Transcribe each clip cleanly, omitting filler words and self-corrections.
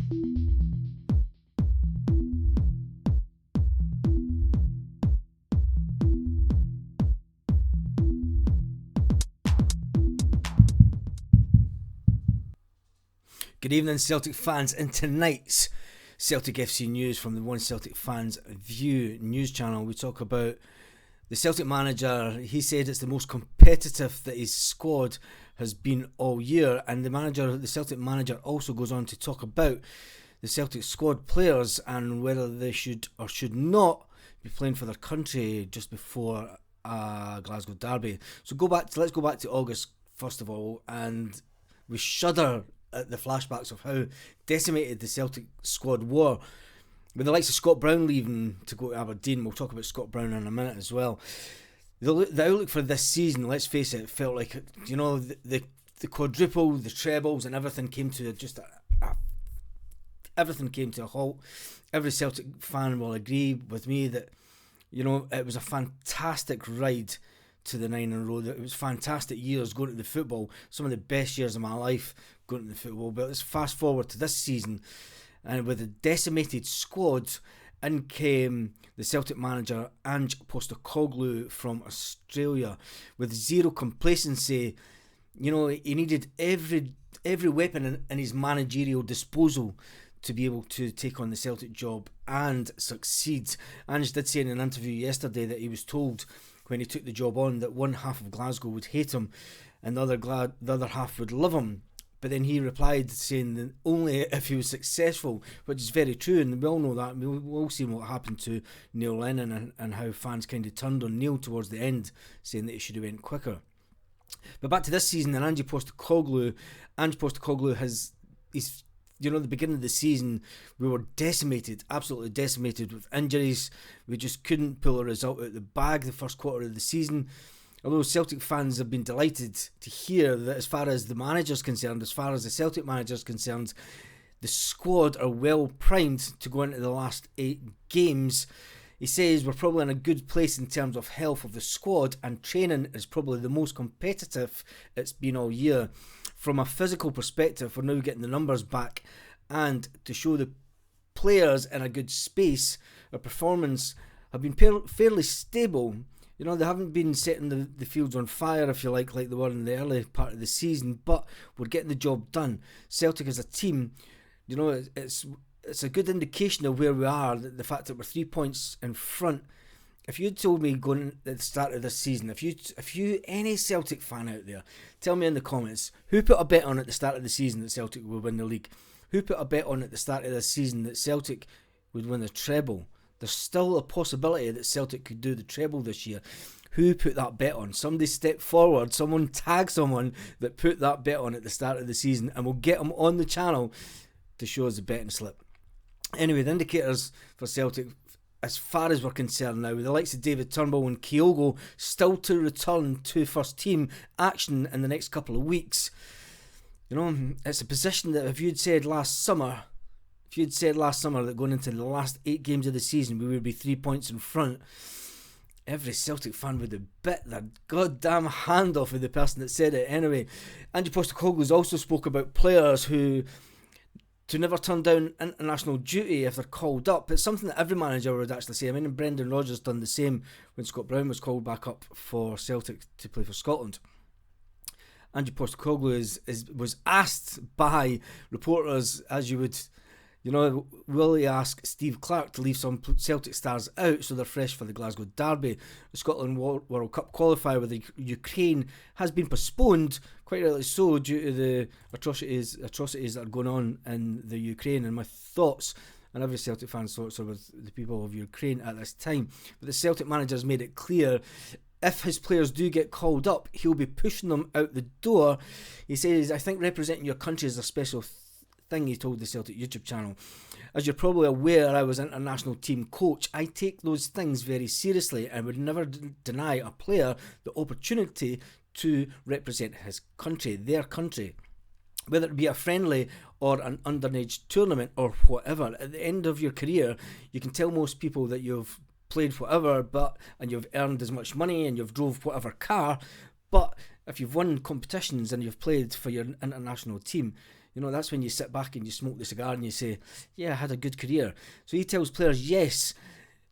Good evening, Celtic fans. In tonight's Celtic FC news from the One Celtic Fans View news channel, we talk about the Celtic manager. He said it's the most competitive that his squad has been all year, and the Celtic manager also goes on to talk about the Celtic squad players and whether they should or should not be playing for their country just before Glasgow Derby. So let's go back to August first of all, and we shudder at the flashbacks of how decimated the Celtic squad were, with the likes of Scott Brown leaving to go to Aberdeen. We'll talk about Scott Brown in a minute as well. The outlook for this season, let's face it, felt like, you know, the quadruple, the trebles, and everything came to everything came to a halt. Every Celtic fan will agree with me that, you know, it was a fantastic ride to the 9 in a row. It was fantastic years going to the football, some of the best years of my life going to the football. But let's fast forward to this season, and with a decimated squad, in came the Celtic manager Ange from Australia with zero complacency. You know, he needed every weapon in his managerial disposal to be able to take on the Celtic job and succeed. Ange did say in an interview yesterday that he was told when he took the job on that one half of Glasgow would hate him and the other half would love him. But then he replied saying that only if he was successful, which is very true, and we all know that. We've all seen what happened to Neil Lennon and how fans kind of turned on Neil towards the end, saying that he should have went quicker. But back to this season, and Ange Postecoglou he's, you know, the beginning of the season, we were decimated, absolutely decimated with injuries. We just couldn't pull a result out of the bag the first quarter of the season. Although Celtic fans have been delighted to hear that as far as the manager's concerned, as far as the Celtic manager's concerned, the squad are well primed to go into the last 8 games. He says we're probably in a good place in terms of health of the squad, and training is probably the most competitive it's been all year. From a physical perspective, we're now getting the numbers back, and to show the players in a good space, our performance have been fairly stable. You know, they haven't been setting the fields on fire, if you like they were in the early part of the season, but we're getting the job done. Celtic as a team, you know, it's a good indication of where we are, the fact that we're 3 points in front. If you told me going at the start of this season, if you any Celtic fan out there, tell me in the comments, who put a bet on at the start of the season that Celtic would win the league? Who put a bet on at the start of this season that Celtic would win the treble? There's still a possibility that Celtic could do the treble this year. Who put that bet on? Somebody step forward, someone tag someone that put that bet on at the start of the season, and we'll get them on the channel to show us the betting slip. Anyway, the indicators for Celtic, as far as we're concerned now, with the likes of David Turnbull and Kyogo still to return to first team action in the next couple of weeks. You know, it's a position that if you'd said last summer that going into the last 8 games of the season we would be 3 points in front, every Celtic fan would have bit their goddamn hand off of the person that said it. Anyway, Ange Postecoglou's also spoke about players who to never turn down international duty if they're called up. It's something that every manager would actually say. I mean, Brendan Rodgers done the same when Scott Brown was called back up for Celtic to play for Scotland. Ange Postecoglou was asked by reporters, as you would, you know, will he ask Steve Clarke to leave some Celtic stars out so they're fresh for the Glasgow Derby? The Scotland World Cup qualifier with the Ukraine has been postponed, quite rightly so, due to the atrocities that are going on in the Ukraine. And my thoughts, and every Celtic fan's thoughts, are with the people of Ukraine at this time. But the Celtic manager has made it clear, if his players do get called up, he'll be pushing them out the door. He says, I think representing your country is a special thing, he told the Celtic YouTube channel. As you're probably aware, I was international team coach. I take those things very seriously and would never deny a player the opportunity to represent his country, their country. Whether it be a friendly or an underage tournament or whatever, at the end of your career, you can tell most people that you've played whatever, and you've earned as much money and you've drove whatever car, but if you've won competitions and you've played for your international team, You know, that's when you sit back and you smoke the cigar and you say, yeah, I had a good career. So he tells players yes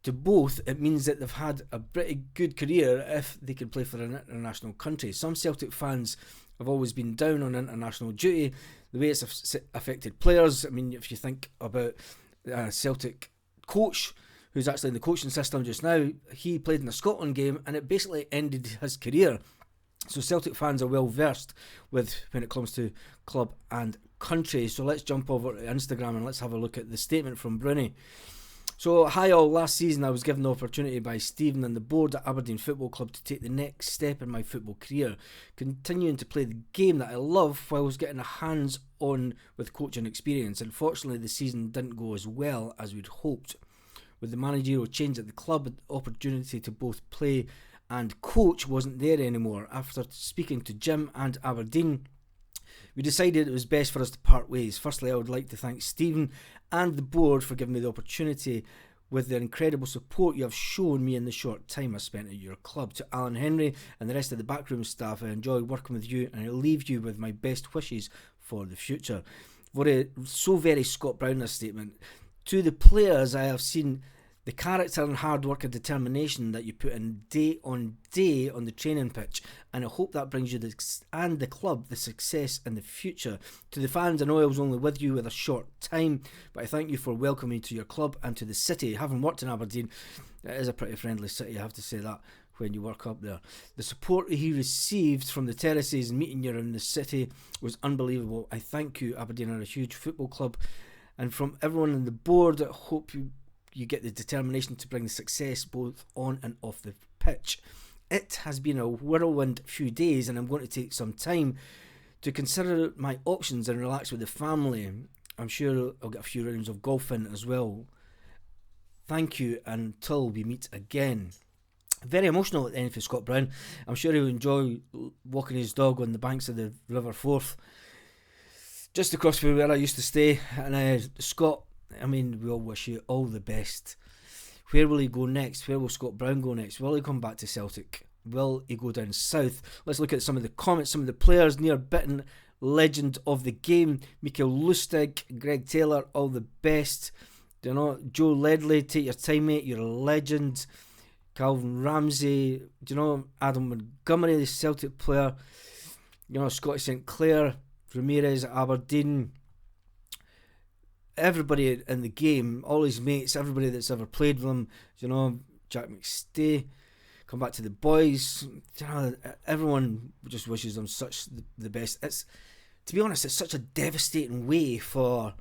to both. It means that they've had a pretty good career if they can play for an international country. Some Celtic fans have always been down on international duty, the way it's affected players. I mean, if you think about a Celtic coach who's actually in the coaching system just now, he played in a Scotland game and it basically ended his career. So Celtic fans are well versed with when it comes to club and country. So let's jump over to Instagram and let's have a look at the statement from Bruni. So, hi all, last season I was given the opportunity by Stephen and the board at Aberdeen Football Club to take the next step in my football career, continuing to play the game that I love while I was getting a hands-on with coaching experience. Unfortunately, the season didn't go as well as we'd hoped. With the managerial change at the club, the opportunity to both play and coach wasn't there anymore. After speaking to Jim and Aberdeen, we decided it was best for us to part ways. Firstly, I would like to thank Stephen and the board for giving me the opportunity with the incredible support you have shown me in the short time I spent at your club. To Alan Henry and the rest of the backroom staff, I enjoyed working with you and I leave you with my best wishes for the future. Very Scott Brown, this statement. To the players, I have seen the character and hard work and determination that you put in day on the training pitch, and I hope that brings you and the club the success in the future. To the fans, I know I was only with you with a short time, but I thank you for welcoming me to your club and to the city. Having worked in Aberdeen, it is a pretty friendly city, I have to say that, when you work up there. The support he received from the terraces and meeting you in the city was unbelievable. I thank you. Aberdeen are a huge football club, and from everyone on the board, I hope you get the determination to bring the success both on and off the pitch. It has been a whirlwind few days and I'm going to take some time to consider my options and relax with the family. I'm sure I'll get a few rounds of golf in as well. Thank you until we meet again. Very emotional at the end for Scott Brown. I'm sure he'll enjoy walking his dog on the banks of the River Forth, just across from where I used to stay. And Scott, I mean, we all wish you all the best. Where will he go next? Where will Scott Brown go next? Will he come back to Celtic? Will he go down south? Let's look at some of the comments. Some of the players: Near Bitten, legend of the game. Mikael Lustig, Greg Taylor, all the best. You know, Joe Ledley, take your time, mate. You're a legend. Calvin Ramsey, you know, Adam Montgomery, the Celtic player. You know, Scotty St Clair, Ramirez at Aberdeen. Everybody in the game, all his mates, everybody that's ever played with him, you know, Jack McStay, come back to the boys, you know, everyone just wishes him such the best. It's, to be honest, it's such a devastating way for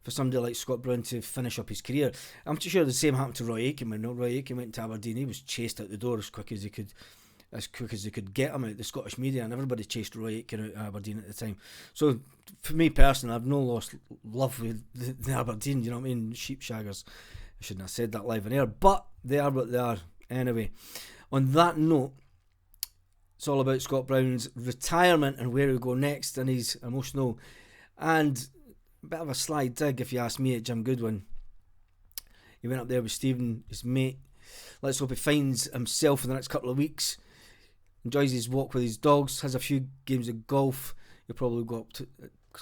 somebody like Scott Brown to finish up his career. I'm sure the same happened to Roy Aitken. When Roy Aitken went to Aberdeen, he was chased out the door as quick as they could get him out. The Scottish media and everybody chased Roy Aitken out of Aberdeen at the time. So for me personally, I've no lost love with the Aberdeen, you know what I mean? Sheepshaggers. I shouldn't have said that live on air, but they are what they are. Anyway, on that note, it's all about Scott Brown's retirement and where we go next, and he's emotional and a bit of a sly dig, if you ask me, at Jim Goodwin. He went up there with Stephen, his mate. Let's hope he finds himself in the next couple of weeks, enjoys his walk with his dogs, has a few games of golf. He'll probably go up to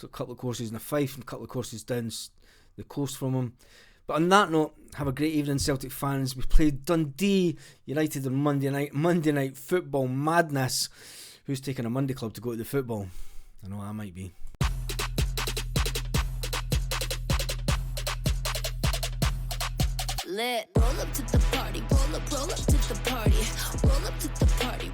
a couple of courses in the Fife and a couple of courses down the coast from him. But on that note, have a great evening, Celtic fans. We played Dundee United on Monday night football madness. Who's taking a Monday club to go to the football? I know I might be. Lit. Roll up to the party, roll up to the party, roll up to the party.